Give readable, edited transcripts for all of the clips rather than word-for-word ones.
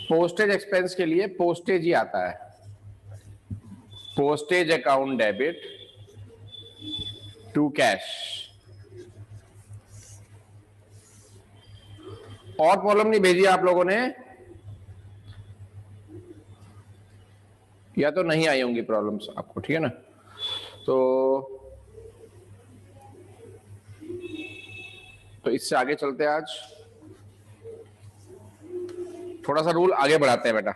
Postage expense के लिए postage ही आता है, postage account debit to cash. और प्रॉब्लम नहीं भेजी आप लोगों ने, या तो नहीं आई होंगी प्रॉब्लम्स आपको, ठीक है ना। तो इससे आगे चलते हैं, आज थोड़ा सा रूल आगे बढ़ाते हैं बेटा।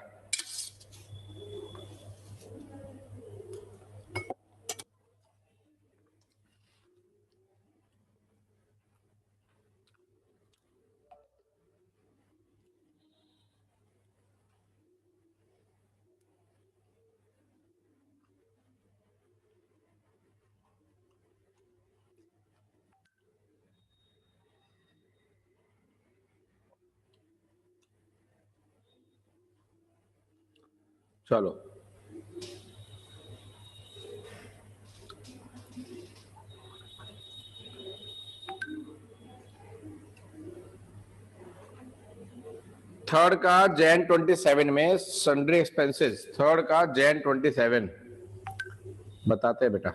चलो, थर्ड का जैन 27 में सन्ड्री एक्सपेंसेस, थर्ड का जैन 27 बताते हैं बेटा।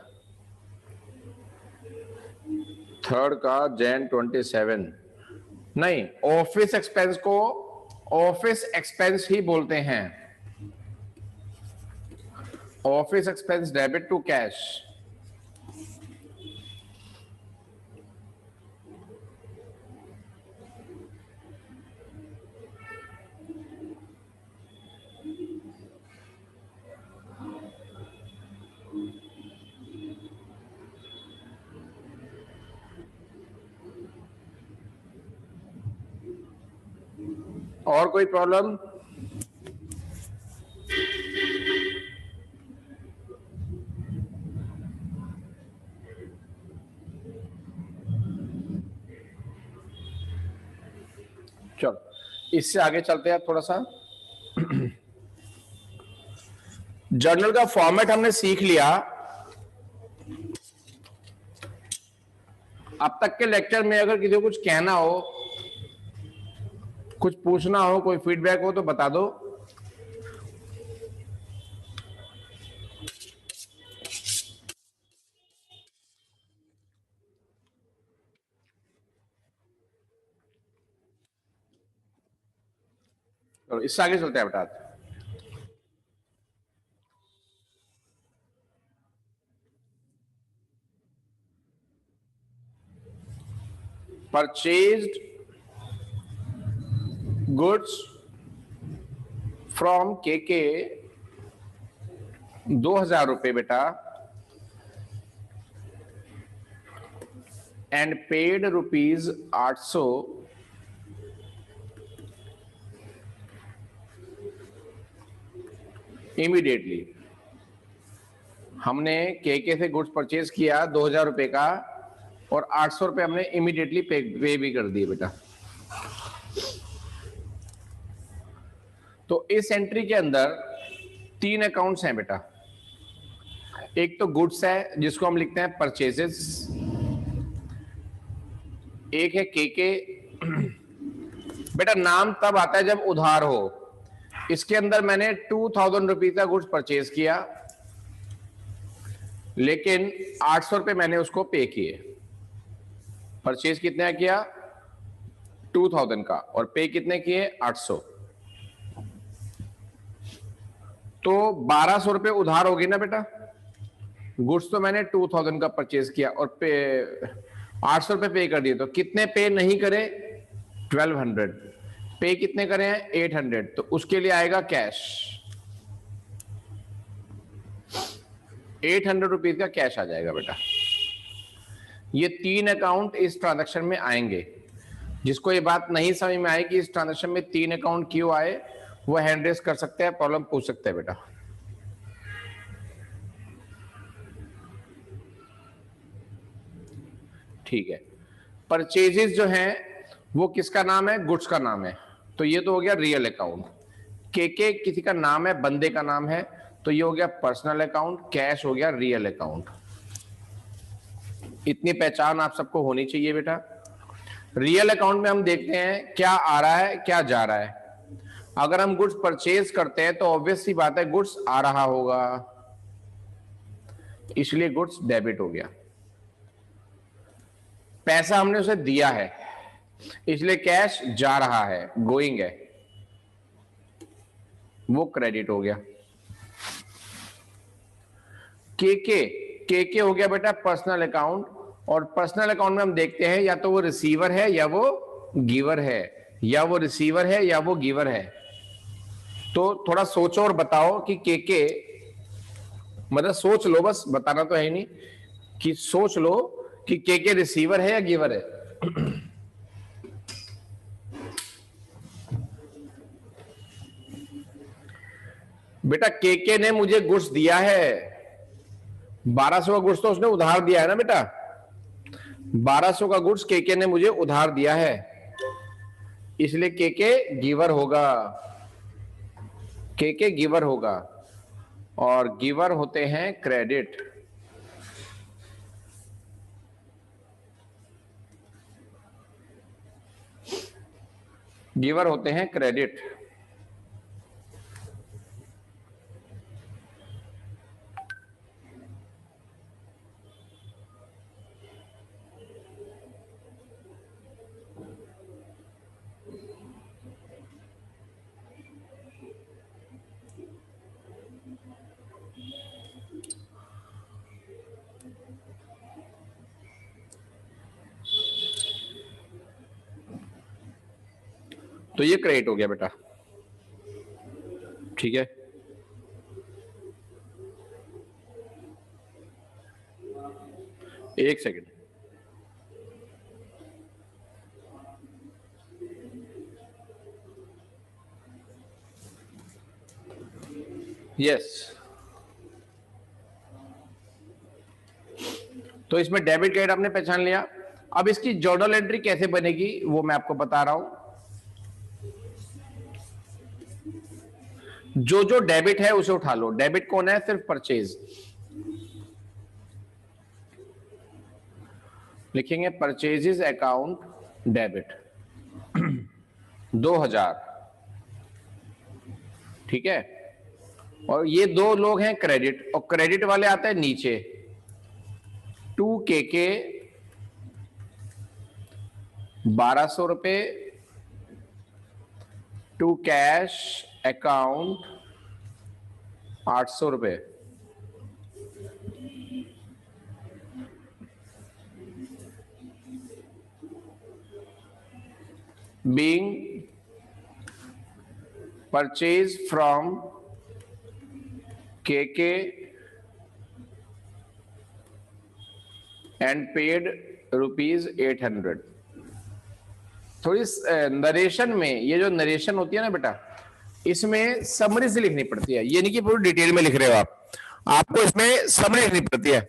थर्ड का जैन 27 नहीं, ऑफिस एक्सपेंस को ऑफिस एक्सपेंस ही बोलते हैं, office expense debit to cash. और कोई प्रॉब्लम? चलो, इससे आगे चलते हैं थोड़ा सा। जर्नल का फॉर्मेट हमने सीख लिया। अब तक के लेक्चर में अगर किसी को कुछ कहना हो, कुछ पूछना हो, कोई फीडबैक हो तो बता दो। चलो, इससे आगे चलते हैं बेटा। परचेज्ड गुड्स फ्रॉम केके 2000 रुपए बेटा, एंड पेड रुपीज 800 इमीडिएटली। हमने केके से गुड्स परचेज किया 2000 रुपए का, और 800 रुपए हमने इमीडिएटली पे भी कर दिए बेटा। तो इस एंट्री के अंदर 3 अकाउंट्स हैं बेटा। एक तो गुड्स है जिसको हम लिखते हैं परचेजेस, एक है केके। बेटा नाम तब आता है जब उधार हो। इसके अंदर मैंने 2000 रुपीज का गुड्स परचेज किया, लेकिन 800 रुपए मैंने उसको पे किए। परचेज कितने किया? 2000 का, और पे कितने किए? 800। तो 1200 रुपए उधार होगी ना बेटा। गुड्स तो मैंने 2000 का परचेज किया और पे 800 रुपए पे कर दिए, तो कितने पे नहीं करे? 1200। पे कितने करे हैं? 800। तो उसके लिए आएगा कैश, 800 रुपीज का कैश आ जाएगा बेटा। ये 3 अकाउंट इस ट्रांजैक्शन में आएंगे। जिसको ये बात नहीं समझ में आए कि इस ट्रांजैक्शन में 3 अकाउंट क्यों आए, वो हैंड रेस कर सकते हैं, प्रॉब्लम पूछ सकते हैं बेटा। ठीक है, परचेजेस जो हैं वो किसका नाम है? गुड्स का नाम है। तो ये तो हो गया रियल अकाउंट। केके किसी का नाम है, बंदे का नाम है, तो ये हो गया पर्सनल अकाउंट। कैश हो गया रियल अकाउंट। इतनी पहचान आप सबको होनी चाहिए बेटा। रियल अकाउंट में हम देखते हैं क्या आ रहा है क्या जा रहा है। अगर हम गुड्स परचेज करते हैं तो ऑब्वियस सी बात है गुड्स आ रहा होगा, इसलिए गुड्स डेबिट हो गया। पैसा हमने उसे दिया है, इसलिए कैश जा रहा है, गोइंग है, वो क्रेडिट हो गया। के हो गया बेटा पर्सनल अकाउंट, और पर्सनल अकाउंट में हम देखते हैं या तो वो रिसीवर है या वो गिवर है, या वो रिसीवर है या वो गिवर है। तो थोड़ा सोचो और बताओ कि के मतलब सोच लो, बस बताना तो है ही नहीं, कि सोच लो कि के रिसीवर है या गिवर है। बेटा के ने मुझे गुड्स दिया है, 1200 का गुड्स तो उसने उधार दिया है ना बेटा, 1200 का गुड्स के ने मुझे उधार दिया है, इसलिए के गिवर होगा, के गिवर होगा, और गिवर होते हैं क्रेडिट। गिवर होते हैं क्रेडिट। तो ये क्रेडिट हो गया बेटा, ठीक है। एक सेकंड, यस। तो इसमें डेबिट क्रेडिट आपने पहचान लिया। अब इसकी जर्नल एंट्री कैसे बनेगी वो मैं आपको बता रहा हूं। जो जो डेबिट है उसे उठा लो। डेबिट कौन है? सिर्फ परचेज। लिखेंगे परचेजेस अकाउंट डेबिट 2000, ठीक है। और ये दो लोग हैं क्रेडिट, और क्रेडिट वाले आते हैं नीचे, 2 के 1200 रुपए टू कैश अकाउंट 800 रुपए। being purchased from KK and paid ₹800। थोड़ी नरेशन में, ये जो नरेशन होती है ना बेटा, इसमें समरी से लिखनी पड़ती है। ये नहीं कि पूरी डिटेल में लिख रहे हो आप, आपको इसमें समरी लिखनी पड़ती है,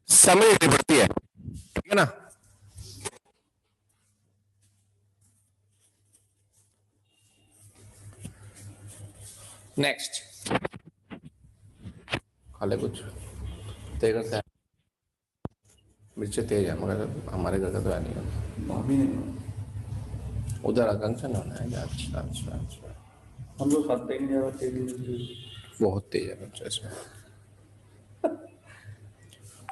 समरी लिखनी पड़ती है, ठीक है ना। नेक्स्ट, खाले कुछ तेज करता है, मिर्च तेज है, मगर हमारे घर का तो है नहीं, उधर कंक्शन होना है। अच्छा अच्छा अच्छा, हम लोग खाते ही नहीं ज्यादा तेज, बहुत तेज है मिर्च इसमें।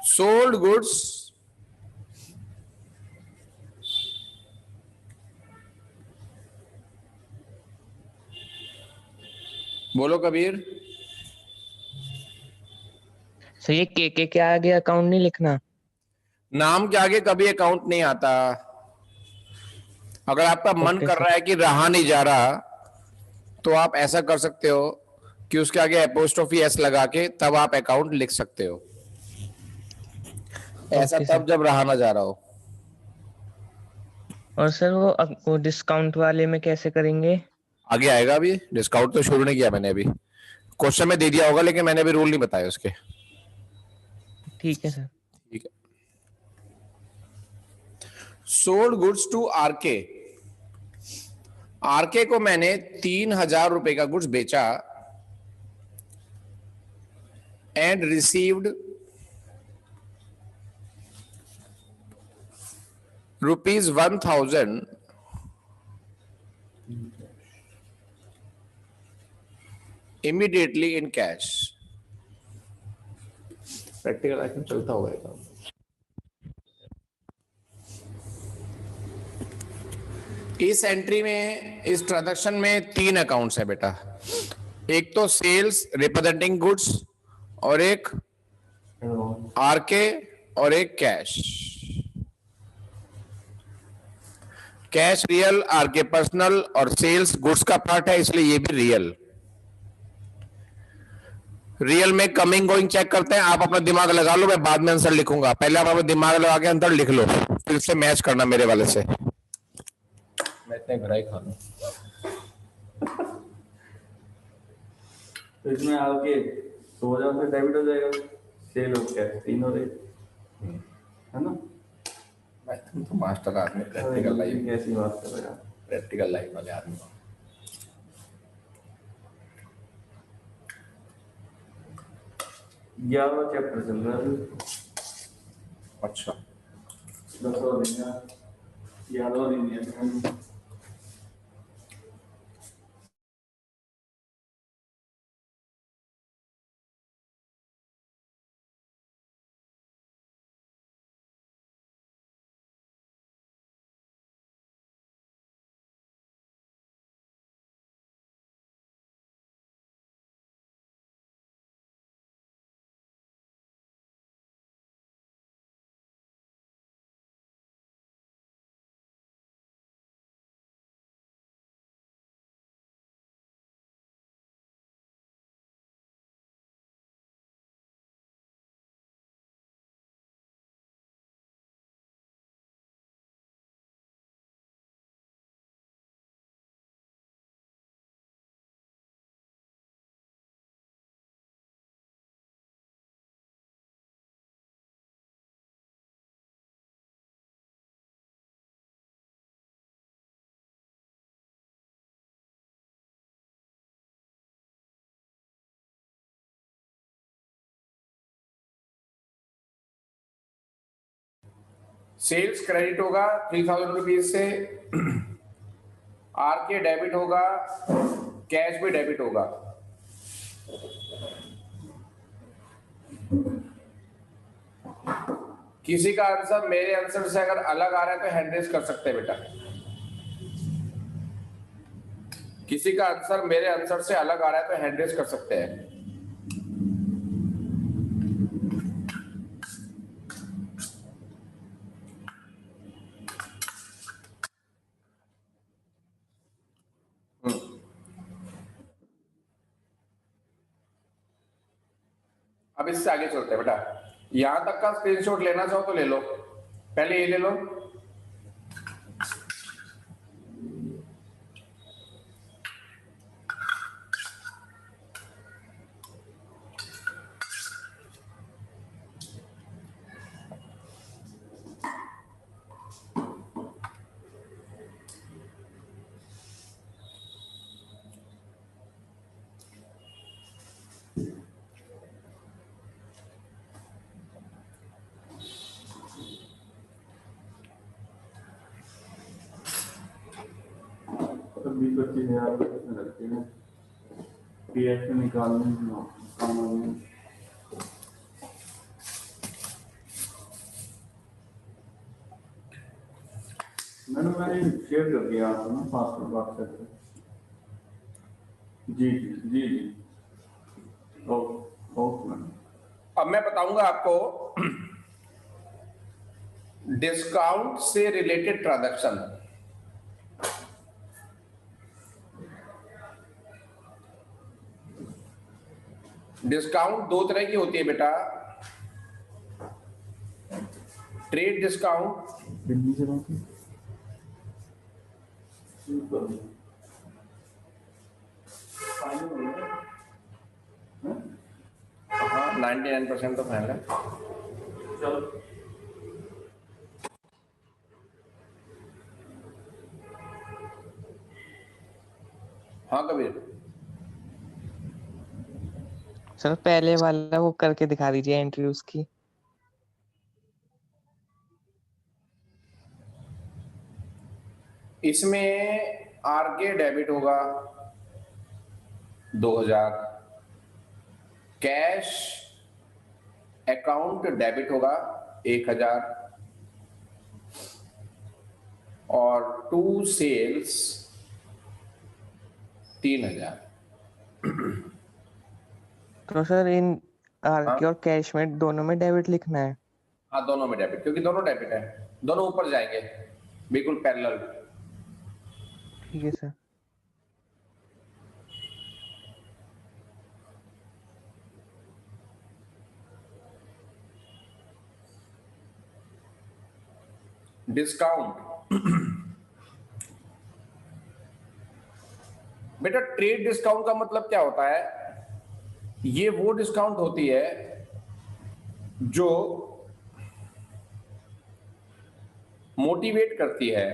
सोल्ड गुड्स बोलो कबीर। सर ये के आगे अकाउंट नहीं लिखना, नाम के आगे कभी अकाउंट नहीं आता। अगर आपका मन कर रहा है कि रहा नहीं जा रहा, तो आप ऐसा कर सकते हो कि उसके आगे एपोस्ट्रोफी एस लगा के तब आप अकाउंट लिख सकते हो। ऐसा तब जब रहा ना जा रहा हो। और सर वो डिस्काउंट वाले में कैसे करेंगे? आगे आएगा, अभी डिस्काउंट तो शुरू नहीं किया मैंने, अभी क्वेश्चन में दे दिया होगा, लेकिन मैंने अभी रूल नहीं बताया उसके। ठीक है सर। ठीक है। Sold goods to RK, RK को मैंने 3000 रुपए का गुड्स बेचा and received ₹1000 immediately in cash. Practical life में चलता होगा ये काम। इस एंट्री में, इस ट्रांजैक्शन में 3 अकाउंट्स है बेटा। एक तो सेल्स रिप्रेजेंटिंग गुड्स, और एक आरके, और एक cash. Cash real, RK personal, और सेल्स गुड्स का पार्ट है, इसलिए ये भी रियल। रियल में कमिंग गोइंग चेक करते हैं। आप अपना दिमाग लगा लो, मैं बाद में आंसर लिखूंगा। पहले आप अपना दिमाग लगा के आंसर लिख लो, फिर से मैच करना मेरे वाले से। मैं इतने घर ही खा लूं। तो इसमें आपके 1,000 से डेबिट हो जाएगा, सेल हो गया 3 हो रही है ना। मैं तुम तो मास्टर आदमी, प्रैक्टिकल लाइफ, कैसी बात कर रहे हो, प्रैक्टिकल लाइफ वाले आदमी। 11वां चैप्टर चल रहा है। अच्छा, 10वां दिन है, 11वां दिन है। सेल्स क्रेडिट होगा 3000 रुपीज से, आरके डेबिट होगा, कैश भी डेबिट होगा। किसी का आंसर मेरे आंसर से अगर अलग आ रहा है तो हैंड रेज कर सकते हैं बेटा। किसी का आंसर मेरे आंसर से अलग आ रहा है तो हैंड रेज कर सकते हैं। अब इससे आगे चलते हैं बेटा। यहां तक का स्क्रीनशॉट लेना चाहो तो ले लो, पहले ये ले लो। तब 20-25 हज़ार रुपये लगते हैं पीएफ में निकालने में, काम में। मैंने शेयर कर दिया आपको ना पासवर्ड व्हाट्सएप पे। जी जी जी जी, ओके मैडम। अब मैं बताऊंगा आपको डिस्काउंट से रिलेटेड ट्रांजैक्शन। डिस्काउंट 2 तरह की होती है बेटा। ट्रेड डिस्काउंट, दिल्ली से बात है? हाँ 99% तो फाइनल है। चलो हाँ कबीर, सर पहले वाला वो करके दिखा दीजिए एंट्री उसकी। इसमें आरके डेबिट होगा 2000, कैश अकाउंट डेबिट होगा 1000 और टू सेल्स 3000। तो सर इन आरके और कैश में दोनों में डेबिट लिखना है? हाँ दोनों में डेबिट, क्योंकि दोनों डेबिट है, दोनों ऊपर जाएंगे बिल्कुल पैरेलल। ठीक है सर। डिस्काउंट, बेटा ट्रेड डिस्काउंट का मतलब क्या होता है? ये वो डिस्काउंट होती है जो मोटिवेट करती है,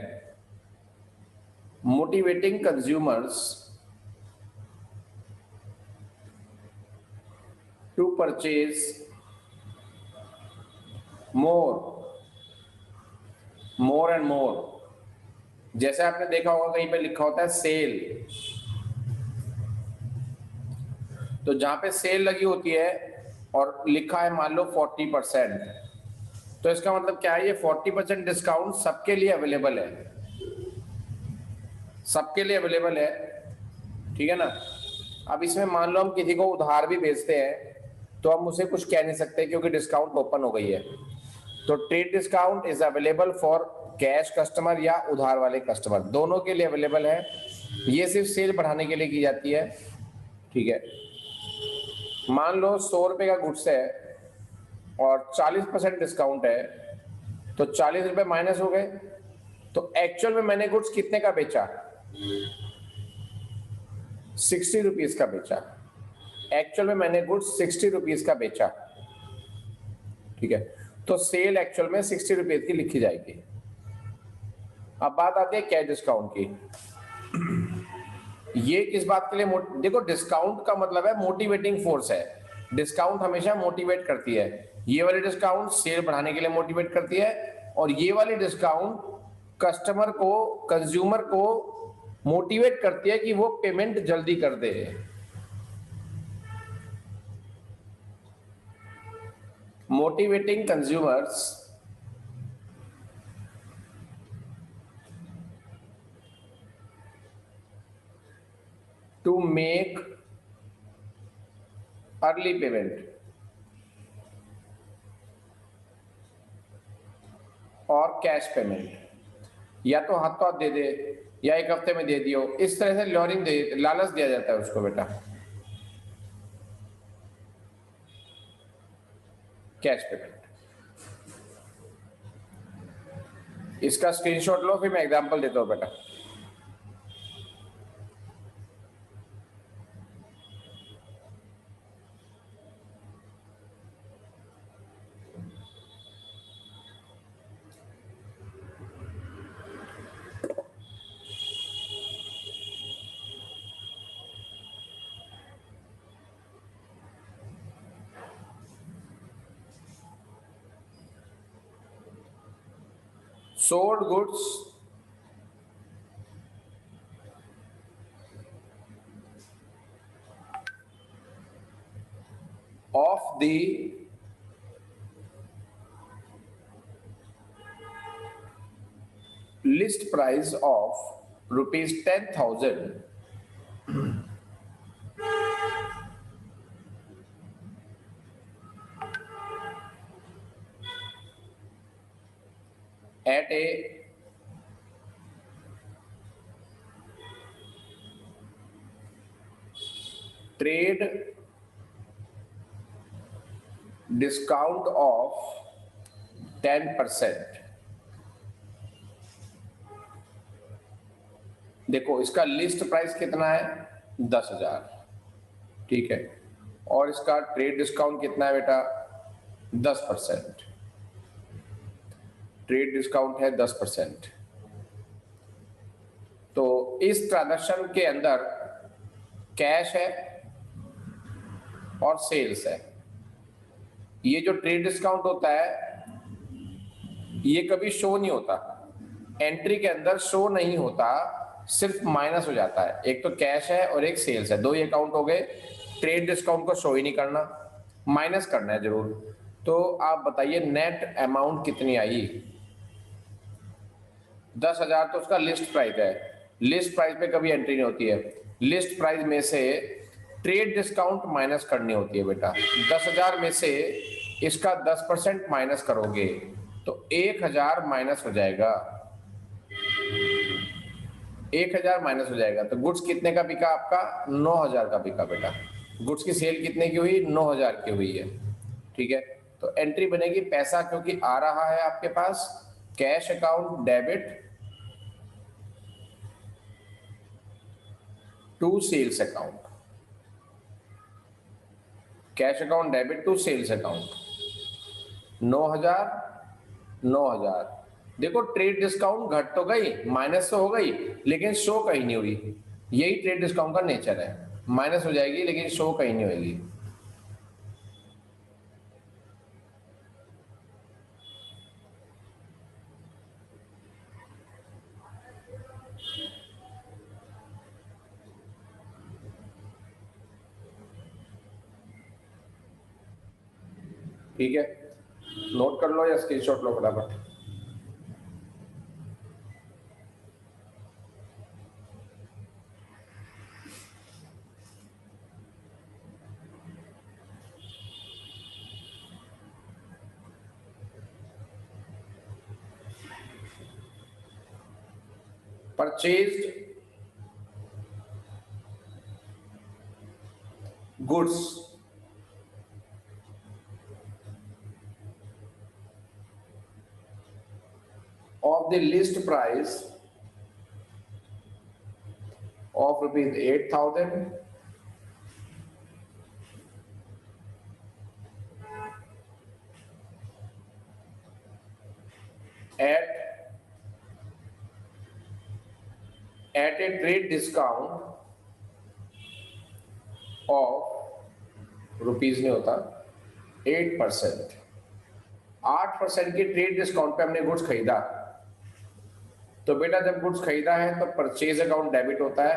motivating consumers to purchase more and more. जैसे आपने देखा होगा कहीं पे लिखा होता है सेल, तो जहां पे सेल लगी होती है और लिखा है मान लो 40%, तो इसका मतलब क्या है? ये 40% डिस्काउंट सबके लिए अवेलेबल है, सबके लिए अवेलेबल है, ठीक है ना। अब इसमें मान लो हम किसी को उधार भी बेचते हैं तो हम उसे कुछ कह नहीं सकते क्योंकि डिस्काउंट ओपन हो गई है। तो trade discount is available for cash customer या उधार वाले कस्टमर, दोनों के लिए अवेलेबल है। ये सिर्फ सेल बढ़ाने के लिए की जाती है, ठीक है। मान लो 100 रुपए का गुड्स है और 40% डिस्काउंट है, तो 40 रुपए माइनस हो गए, तो एक्चुअल में मैंने गुड्स कितने का बेचा? 60 रुपीज का बेचा। एक्चुअल में मैंने गुड्स 60 रुपीज का बेचा, ठीक है। तो सेल एक्चुअल में 60 रुपीज की लिखी जाएगी। अब बात आती है कैश डिस्काउंट की। ये किस बात के लिए? देखो डिस्काउंट का मतलब है मोटिवेटिंग फोर्स है, डिस्काउंट हमेशा मोटिवेट करती है। ये वाली डिस्काउंट सेल बढ़ाने के लिए मोटिवेट करती है और ये वाली डिस्काउंट कस्टमर को, कंज्यूमर को मोटिवेट करती है कि वो पेमेंट जल्दी कर दे। Motivating consumers to make early payment और कैश पेमेंट, या तो हाथों हाथ दे दे या एक हफ्ते में दे दियो, इस तरह से लॉरिंग दे, लालच दिया जाता है उसको बेटा। कैश पेमेंट, इसका स्क्रीनशॉट लो, फिर मैं एग्जांपल देता हूं बेटा। sold goods of the list price of rupees 10,000 at a trade discount of 10%। देखो इसका लिस्ट प्राइस कितना है? 10,000, ठीक है, और इसका ट्रेड डिस्काउंट कितना है बेटा? 10%। ट्रेड डिस्काउंट है 10%। तो इस ट्रांजैक्शन के अंदर कैश है और सेल्स है। ये जो ट्रेड डिस्काउंट होता है ये कभी शो नहीं होता, एंट्री के अंदर शो नहीं होता सिर्फ माइनस हो जाता है। एक तो कैश है और एक सेल्स है, दो ही अकाउंट हो गए। ट्रेड डिस्काउंट को शो ही नहीं करना, माइनस करना है जरूर। तो आप बताइए नेट अमाउंट कितनी आई? 10,000 तो उसका लिस्ट प्राइस है, लिस्ट प्राइस पे कभी एंट्री नहीं होती है। लिस्ट प्राइस में से ट्रेड डिस्काउंट माइनस करनी होती है बेटा। 10,000 में से इसका 10% माइनस करोगे तो 1,000 माइनस हो जाएगा। 1,000 माइनस हो जाएगा तो गुड्स कितने का बिका आपका? 9,000 का बिका बेटा। गुड्स की सेल कितने की हुई? 9,000 की हुई है। ठीक है, तो एंट्री बनेगी पैसा क्योंकि आ रहा है आपके पास, cash account debit to sales account, cash account debit to sales account. 9,000 9,000। देखो ट्रेड डिस्काउंट घट तो गई, माइनस तो हो गई, लेकिन शो कहीं नहीं हुई। यही ट्रेड डिस्काउंट का नेचर है, माइनस हो जाएगी लेकिन शो कहीं नहीं होगी। ठीक है, नोट कर लो या स्क्रीनशॉट लो फटाफट। Purchased goods of the list price of rupees 8,000 at a trade discount of rupees नहीं होता 8%। 8% की ट्रेड डिस्काउंट पे हमने गुड्स खरीदा, तो बेटा जब गुड्स खरीदा है तो परचेज अकाउंट डेबिट होता है।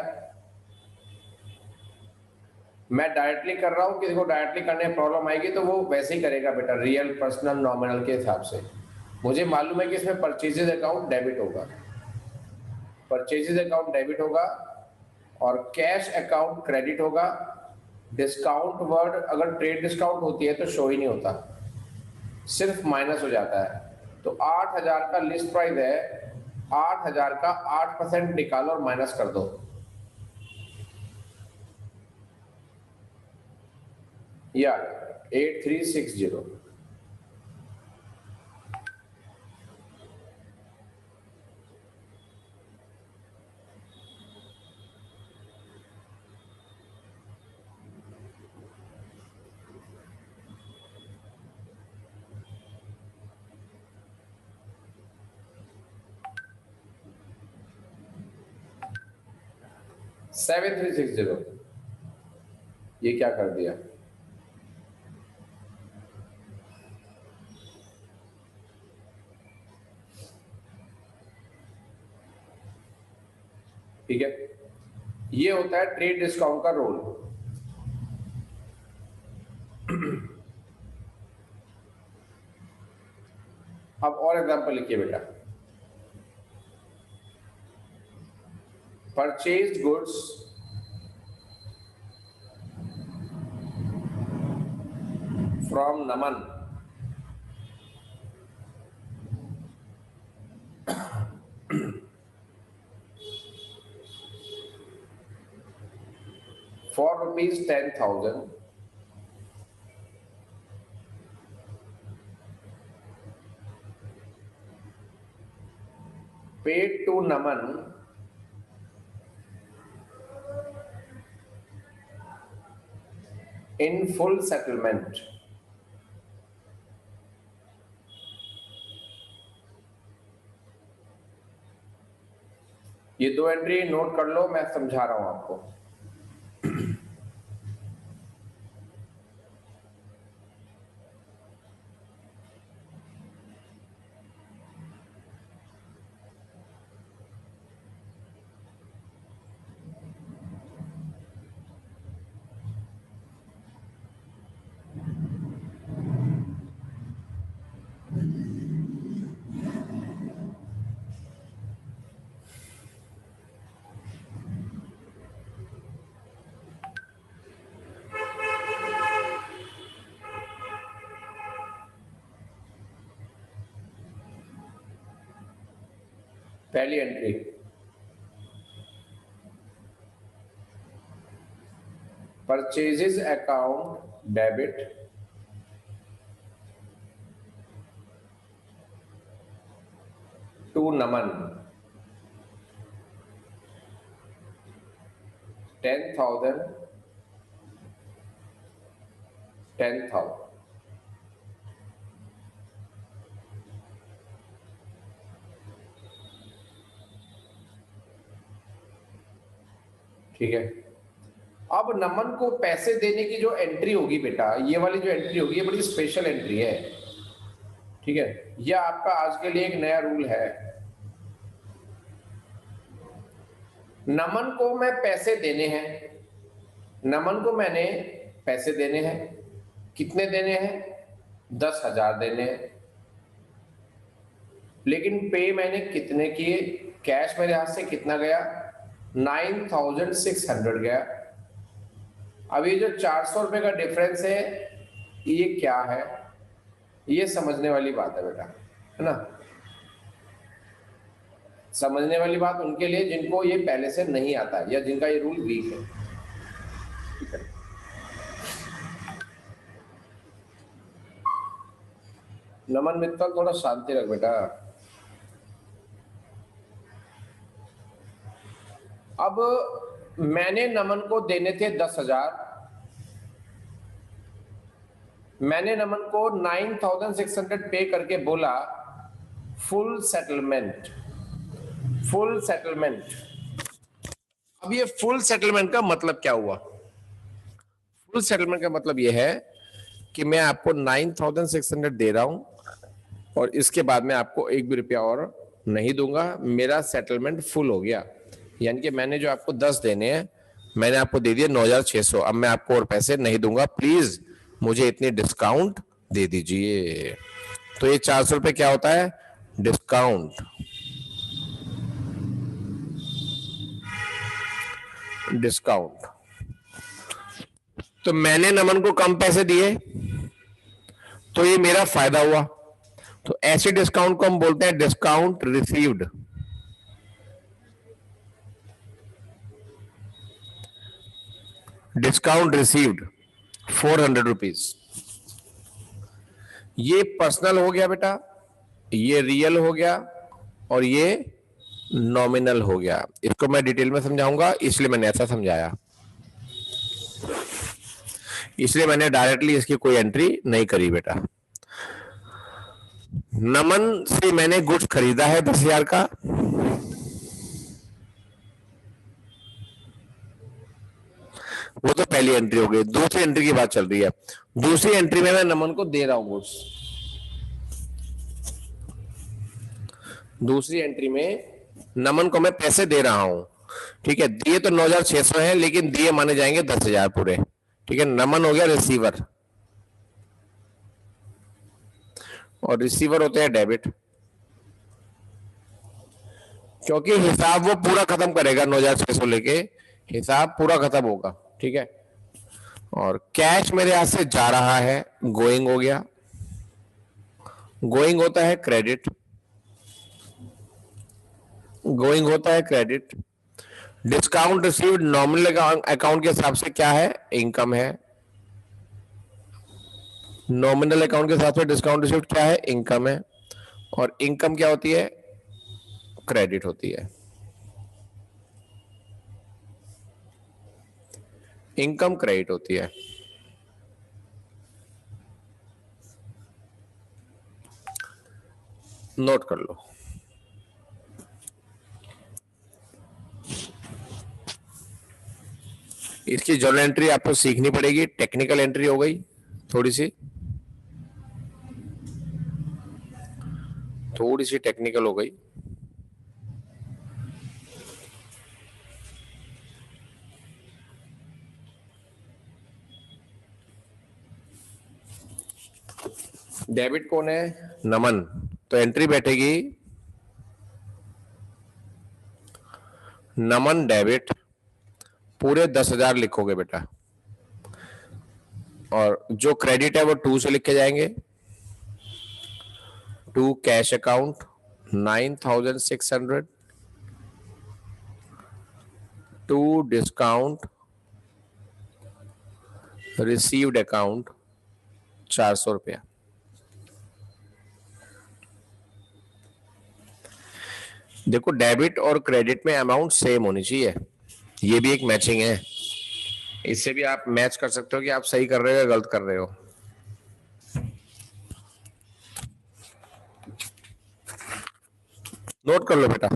मैं डायरेक्टली कर रहा हूं, किसी को डायरेक्टली करने में प्रॉब्लम आएगी तो वो वैसे ही करेगा बेटा, रियल पर्सनल नॉमिनल के हिसाब से। मुझे मालूम है कि इसमें परचेजेज अकाउंट डेबिट होगा, परचेजेज अकाउंट डेबिट होगा और कैश अकाउंट क्रेडिट होगा। डिस्काउंट वर्ड अगर ट्रेड डिस्काउंट होती है तो शो ही नहीं होता, सिर्फ माइनस हो जाता है। तो 8,000 का लिस्ट प्राइस है, 8,000 का 8% निकालो और माइनस कर दो। या 8360। सेवन 360, ये क्या कर दिया? ठीक है, ये होता है ट्रेड डिस्काउंट का रोल। अब और एग्जांपल लिखिए बेटा। Purchased goods from Naman for rupees 10,000 paid to Naman in full settlement। ये दो एंट्री नोट कर लो, मैं समझा रहा हूं आपको। पहली entry, purchases account debit to Naman 10,000 10,000। ठीक है, अब नमन को पैसे देने की जो एंट्री होगी बेटा, ये वाली जो एंट्री होगी ये बड़ी स्पेशल एंट्री है। ठीक है, यह आपका आज के लिए एक नया रूल है। नमन को मैं पैसे देने हैं, नमन को मैंने पैसे देने हैं, कितने देने हैं? 10,000 देने हैं। लेकिन पे मैंने कितने किए? कैश मेरे हाथ से कितना गया? 9,600 गया। अब ये जो 400 रुपए का डिफरेंस है, ये क्या है? ये समझने वाली बात है बेटा, है ना। समझने वाली बात उनके लिए जिनको ये पहले से नहीं आता है या जिनका ये रूल वीक है। ठीक है, नमन मित्तल थोड़ा शांति रख बेटा। अब मैंने नमन को देने थे 10,000, मैंने नमन को 9,600 पे करके बोला फुल सेटलमेंट, फुल सेटलमेंट। अब ये फुल सेटलमेंट का मतलब क्या हुआ? फुल सेटलमेंट का मतलब ये है कि मैं आपको 9,600 दे रहा हूं और इसके बाद में आपको एक भी रुपया और नहीं दूंगा, मेरा सेटलमेंट फुल हो गया। यानी कि मैंने जो आपको 10 देने हैं, मैंने आपको दे दिए 9,600, अब मैं आपको और पैसे नहीं दूंगा, प्लीज मुझे इतनी डिस्काउंट दे दीजिए। तो ये 400 रुपए क्या होता है? डिस्काउंट। डिस्काउंट। तो मैंने नमन को कम पैसे दिए तो ये मेरा फायदा हुआ, तो ऐसे डिस्काउंट को हम बोलते हैं discount received. Discount received 400 rupees. ये पर्सनल हो गया बेटा, ये रियल हो गया और ये नॉमिनल हो गया। इसको मैं डिटेल में समझाऊंगा, इसलिए मैंने ऐसा समझाया, इसलिए मैंने डायरेक्टली इसकी कोई एंट्री नहीं करी बेटा। नमन से मैंने गुड्स खरीदा है 10,000 का, वो तो पहली एंट्री हो गई। दूसरी एंट्री की बात चल रही है। दूसरी एंट्री में मैं नमन को दे रहा हूं गुड्स। दूसरी एंट्री में नमन को मैं पैसे दे रहा हूं। ठीक है, दिए तो 9,600 है, लेकिन दिए माने जाएंगे 10,000 पूरे। ठीक है, नमन हो गया रिसीवर और रिसीवर होते हैं डेबिट, क्योंकि हिसाब वो पूरा खत्म करेगा। 9,600 लेके हिसाब पूरा खत्म होगा। ठीक है, और कैश मेरे हाथ से जा रहा है, गोइंग हो गया। गोइंग होता है क्रेडिट, गोइंग होता है credit. Discount received nominal account के हिसाब से क्या है? इनकम है। नॉमिनल अकाउंट के हिसाब से डिस्काउंट रिसीव्ड क्या है? इनकम है। और इनकम क्या होती है? क्रेडिट होती है। इनकम क्रेडिट होती है। नोट कर लो। इसकी जर्नल एंट्री आपको सीखनी पड़ेगी, टेक्निकल एंट्री हो गई थोड़ी सी, थोड़ी सी टेक्निकल हो गई। डेबिट कौन है? नमन। तो एंट्री बैठेगी नमन डेबिट, पूरे 10,000 लिखोगे बेटा, और जो क्रेडिट है वो 2 से लिखे जाएंगे। 2 cash account 9,600 to discount received account 400 रुपया। देखो डेबिट और क्रेडिट में अमाउंट सेम होनी चाहिए, ये भी एक मैचिंग है। इससे भी आप मैच कर सकते हो कि आप सही कर रहे हो या गलत कर रहे हो। नोट कर लो बेटा।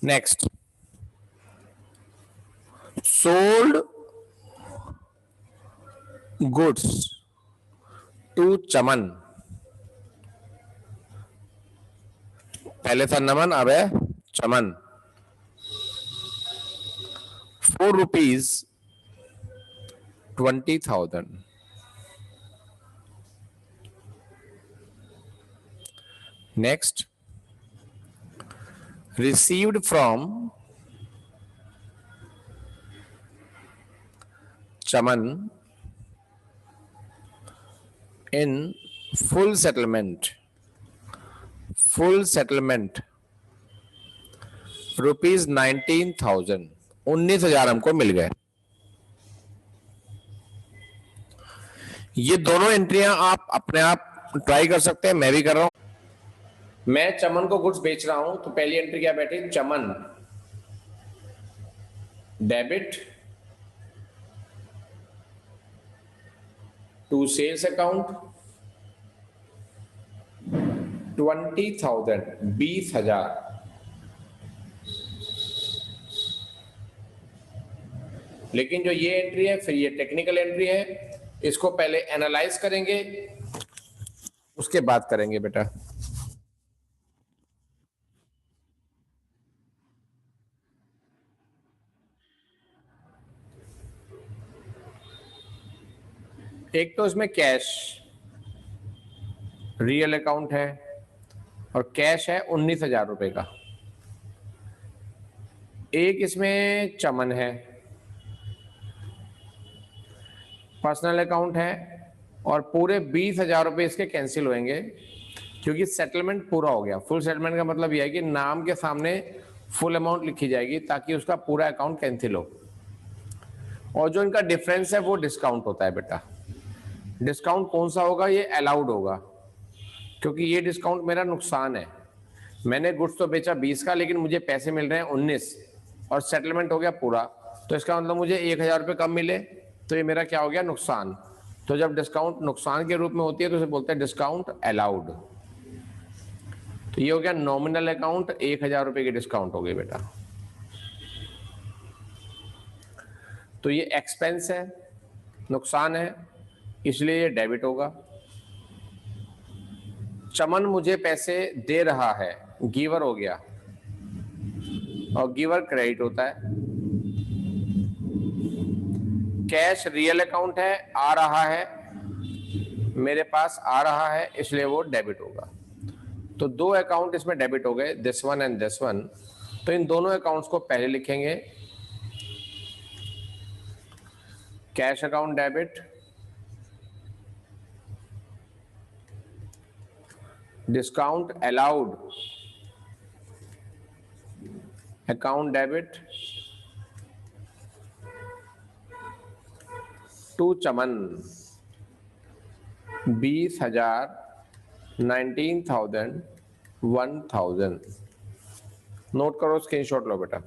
नेक्स्ट, सोल्ड गुड्स टू चमन। पहले था नमन, अब है चमन। 4,20,000। Next, received from Chaman in full settlement rupees 19,000। 19,000 हमको मिल गए। ये दोनों एंट्रियां आप अपने आप ट्राई कर सकते हैं, मैं भी कर रहा हूं। मैं चमन को गुड्स बेच रहा हूं तो पहली एंट्री क्या बैठी, चमन डेबिट टू सेल्स अकाउंट 20,000 20,000। लेकिन जो ये एंट्री है फिर ये टेक्निकल एंट्री है, इसको पहले एनालाइज करेंगे उसके बाद करेंगे बेटा। एक तो इसमें कैश रियल अकाउंट है और कैश है 19,000 रुपए का। एक इसमें चमन है, पर्सनल अकाउंट है और पूरे 20,000 रुपए इसके कैंसिल होंगे क्योंकि सेटलमेंट पूरा हो गया। फुल सेटलमेंट का मतलब यह है कि नाम के सामने फुल अमाउंट लिखी जाएगी ताकि उसका पूरा अकाउंट कैंसिल हो। और जो इनका डिफरेंस है वो डिस्काउंट होता है बेटा। डिस्काउंट कौन सा होगा, ये अलाउड होगा क्योंकि ये डिस्काउंट मेरा नुकसान है। मैंने गुड्स तो बेचा 20 का लेकिन मुझे पैसे मिल रहे हैं 19 और सेटलमेंट हो गया पूरा, तो इसका मतलब मुझे 1,000 रुपये कम मिले, तो ये मेरा क्या हो गया, नुकसान। तो जब डिस्काउंट नुकसान के रूप में होती है तो उसे बोलते हैं डिस्काउंट अलाउड। तो ये हो गया नॉमिनल अकाउंट, 1,000 रुपये की डिस्काउंट हो गई बेटा। तो ये एक्सपेंस है, नुकसान है, इसलिए ये डेबिट होगा। चमन मुझे पैसे दे रहा है, गिवर हो गया, और गिवर क्रेडिट होता है। कैश रियल अकाउंट है, आ रहा है मेरे पास, आ रहा है, इसलिए वो डेबिट होगा। तो दो अकाउंट इसमें डेबिट हो गए, this one and this one. तो इन दोनों अकाउंट्स को पहले लिखेंगे, cash account debit, discount allowed account debit to Chaman 20,000 19,000 1,000। Note करो, स्क्रीनशॉट लो बेटा।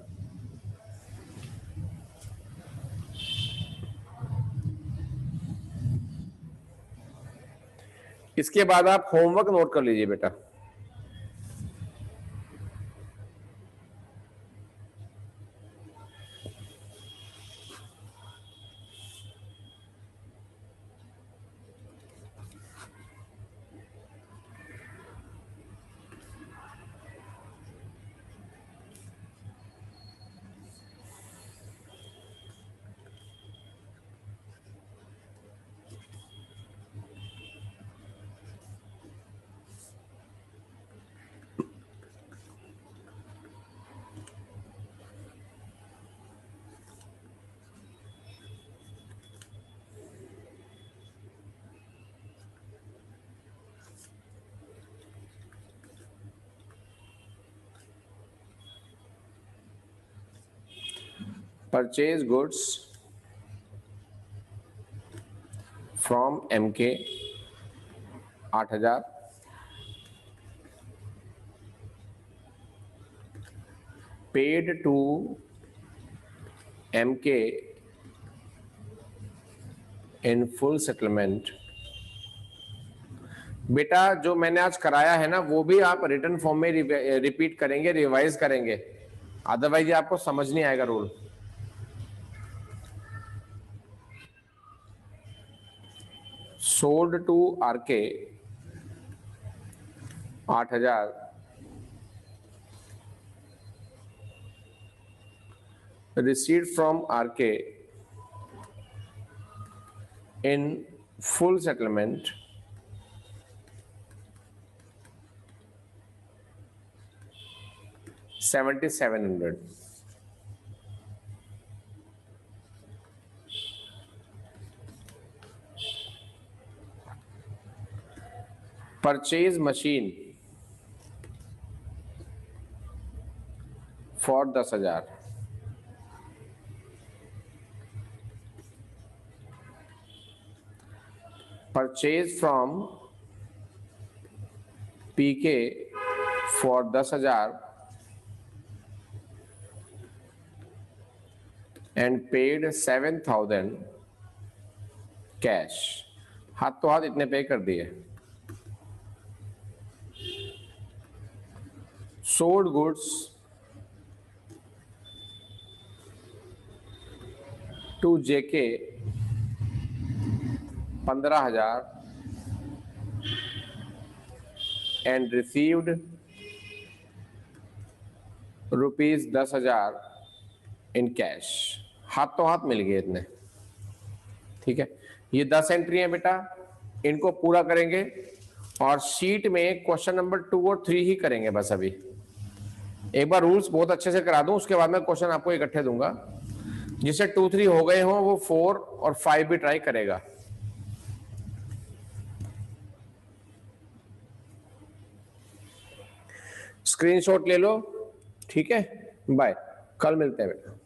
इसके बाद आप होमवर्क नोट कर लीजिए बेटा। Purchase goods from MK 8,000, paid to MK in full settlement. बेटा जो मैंने आज कराया है ना वो भी आप रिटर्न फॉर्म में रिपीट करेंगे, रिवाइज करेंगे, अदरवाइज ये आपको समझ नहीं आएगा rule. Sold to RK 8,000, received from RK in full settlement 7,700। Purchase machine for 10,000, purchase from PK for 10,000 and paid 7,000 cash. हाथ तो हाथ इतने पे कर दिए। Sold goods to JK 15,000 and received rupees 10,000 in cash. हाथ तो हाथ मिल गए इतने। ठीक है, ये 10 एंट्री है बेटा, इनको पूरा करेंगे और शीट में क्वेश्चन नंबर 2 और 3 ही करेंगे बस। अभी एक बार रूल्स बहुत अच्छे से करा दूं, उसके बाद मैं क्वेश्चन आपको इकट्ठे दूंगा। जिसे 2, 3 हो गए हों वो 4 और 5 भी ट्राई करेगा। स्क्रीनशॉट ले लो, ठीक है। बाय, कल मिलते हैं बेटा।